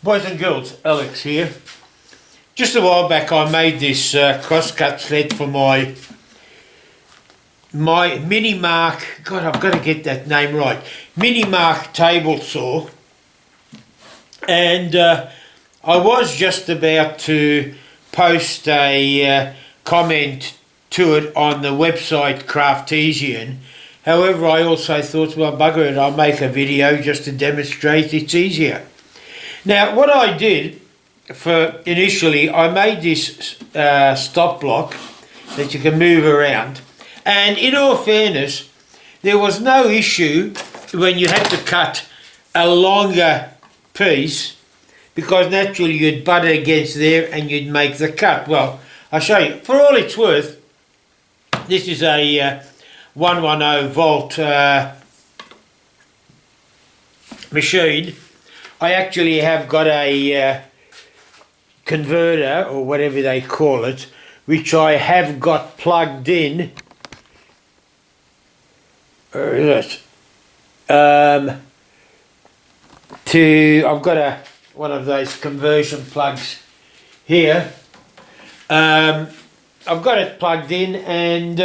Boys and girls, Alex here. Just a while back I made this crosscut sled for my Mini Mark, God I've got to get that name right, Mini Mark table saw, and I was just about to post a comment to it on the website Craftesian. However, I also thought, well bugger it, I'll make a video just to demonstrate it's easier. Now what I did for initially, I made this stop block that you can move around, and in all fairness there was no issue when you had to cut a longer piece, because naturally you'd butt it against there and you'd make the cut. Well, I'll show you. For all it's worth, this is a 110 volt machine. I actually have got a converter, or whatever they call it, which I have got plugged in. Where is it? I've got one of those conversion plugs here. I've got it plugged in, and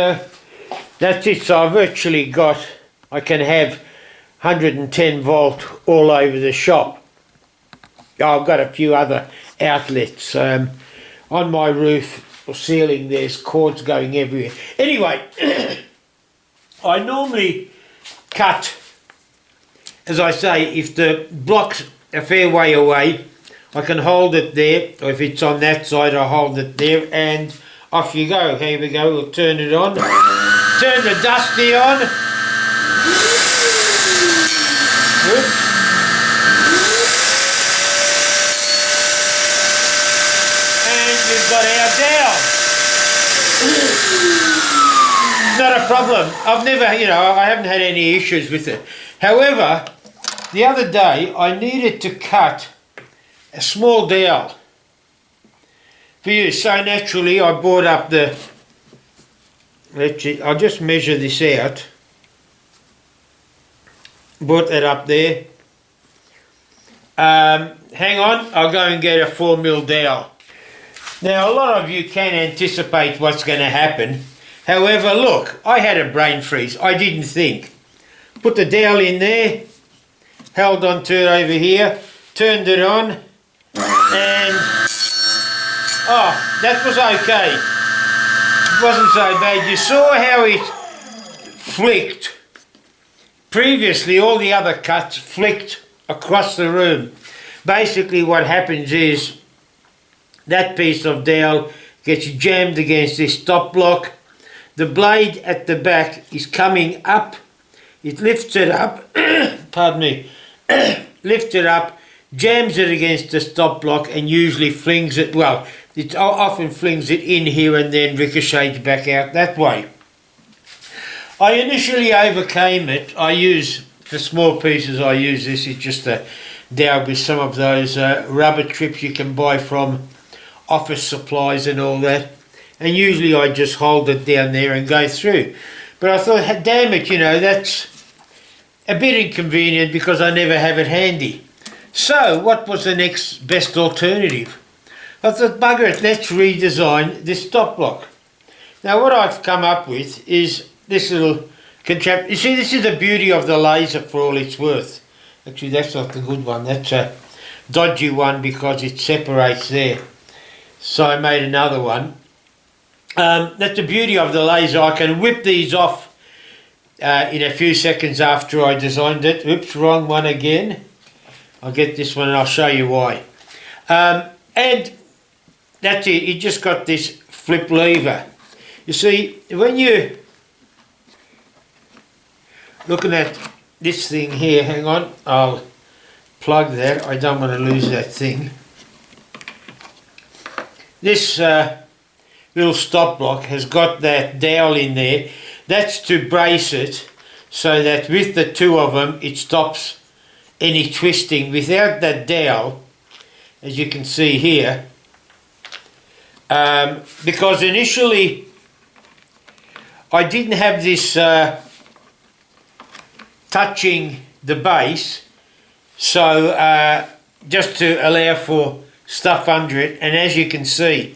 that's it. So I've actually got, I can have 110 volt all over the shop. I've got a few other outlets on my roof or ceiling. There's cords going everywhere. Anyway, I normally cut, as I say, if the block's a fair way away, I can hold it there, or if it's on that side I hold it there, and off you go. Here we go, we'll turn it on. Turn the dusty on. Oops. We've got our dowel. Not a problem. I've never, I haven't had any issues with it. However, the other day I needed to cut a small dowel for use. So naturally I brought up I'll just measure this out. Brought that up there. Hang on, I'll go and get a 4mm dowel. Now, a lot of you can anticipate what's going to happen. However, look, I had a brain freeze. I didn't think. Put the dowel in there, held on to it over here, turned it on, and that was okay. It wasn't so bad. You saw how it flicked. Previously, all the other cuts flicked across the room. Basically, what happens is that piece of dowel gets jammed against this stop block. The blade at the back is coming up. It lifts it up, pardon me, lifts it up, jams it against the stop block, and usually flings it, well, it often flings it in here and then ricochets back out that way. I initially overcame it. For small pieces, I use this. It's just a dowel with some of those rubber trips you can buy from office supplies and all that, and usually I just hold it down there and go through. But I thought, damn it, that's a bit inconvenient because I never have it handy. So what was the next best alternative? I thought, bugger it, let's redesign this stop block. Now what I've come up with is this little contraption. You see, this is the beauty of the laser for all it's worth. Actually, that's not the good one, that's a dodgy one because it separates there. So I made another one. That's the beauty of the laser. I can whip these off in a few seconds after I designed it. Oops, wrong one again. I'll get this one and I'll show you why. And that's it. You just got this flip lever. You see, when you're looking at this thing here, hang on, I'll plug that. I don't want to lose that thing. This little stop block has got that dowel in there. That's to brace it so that with the two of them it stops any twisting. Without that dowel, as you can see here, because initially I didn't have this touching the base, so just to allow for stuff under it, and as you can see,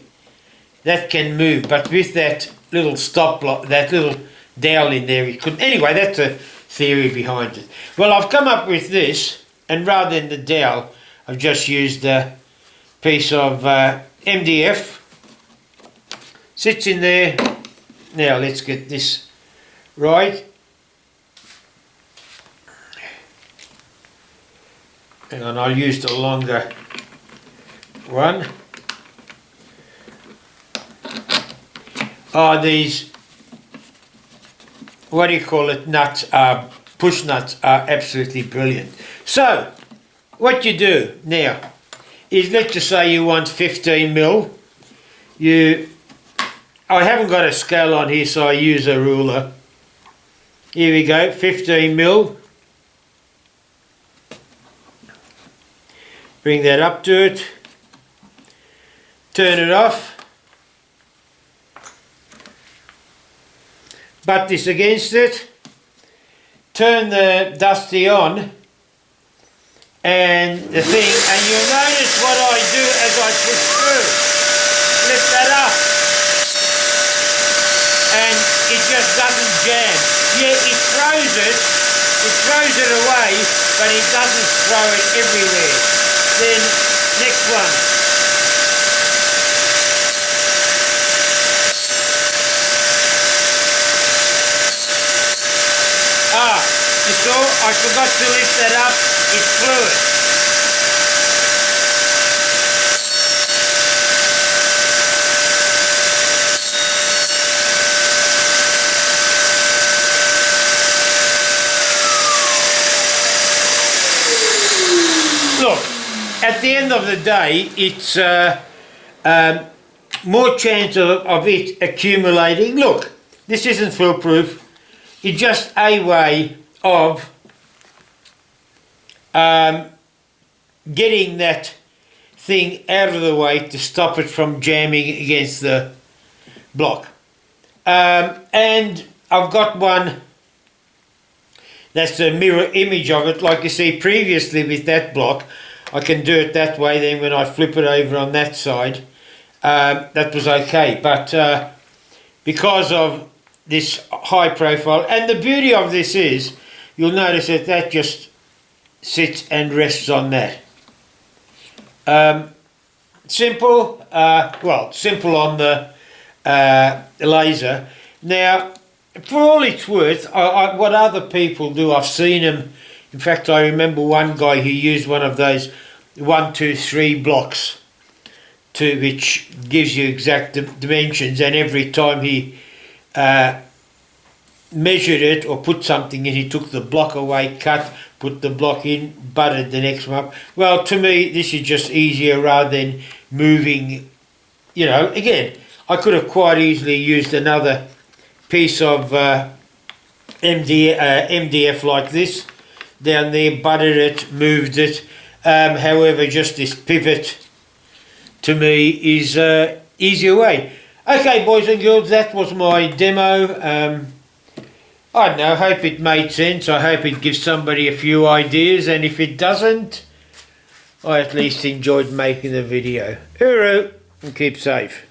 that can move, but with that little stop block, that little dowel in there, it couldn't. Anyway, that's a theory behind it. Well, I've come up with this, and rather than the dowel, I've just used a piece of MDF. Sits in there. Now let's get this right. Hang on, I used a longer one. These, what do you call it, nuts, push nuts are absolutely brilliant. So, what you do now is, let's just say you want 15 mil. I haven't got a scale on here, so I use a ruler. Here we go, 15 mil. Bring that up to it. Turn it off. Butt this against it. Turn the dusty on. And the thing, and you'll notice what I do as I push through. Lift that up. And it just doesn't jam. Yeah, it throws it away, but it doesn't throw it everywhere. Then, next one. You saw, I forgot to lift that up, it's fluid. Look, at the end of the day, it's more chance of it accumulating. Look, this isn't foolproof. It's just a way of getting that thing out of the way to stop it from jamming against the block. And I've got one that's a mirror image of it, like you see previously with that block. I can do it that way, then when I flip it over on that side, that was okay. But because of this high profile, and the beauty of this is, you'll notice that that just sits and rests on that. Simple, well, simple on the laser. Now, for all it's worth, what other people do, I've seen them. In fact, I remember one guy who used one of those 1, 2, 3 blocks, which gives you exact dimensions, and every time he measured it or put something in, he took the block away, cut, put the block in, butted the next one up. Well, to me, this is just easier rather than moving, you know. Again, I could have quite easily used another piece of MDF like this down there, butted it, moved it. However, just this pivot to me is easier way. Okay, boys and girls, that was my demo. I don't know, hope it made sense. I hope it gives somebody a few ideas, and if it doesn't, I at least enjoyed making the video. Hooroo, and keep safe.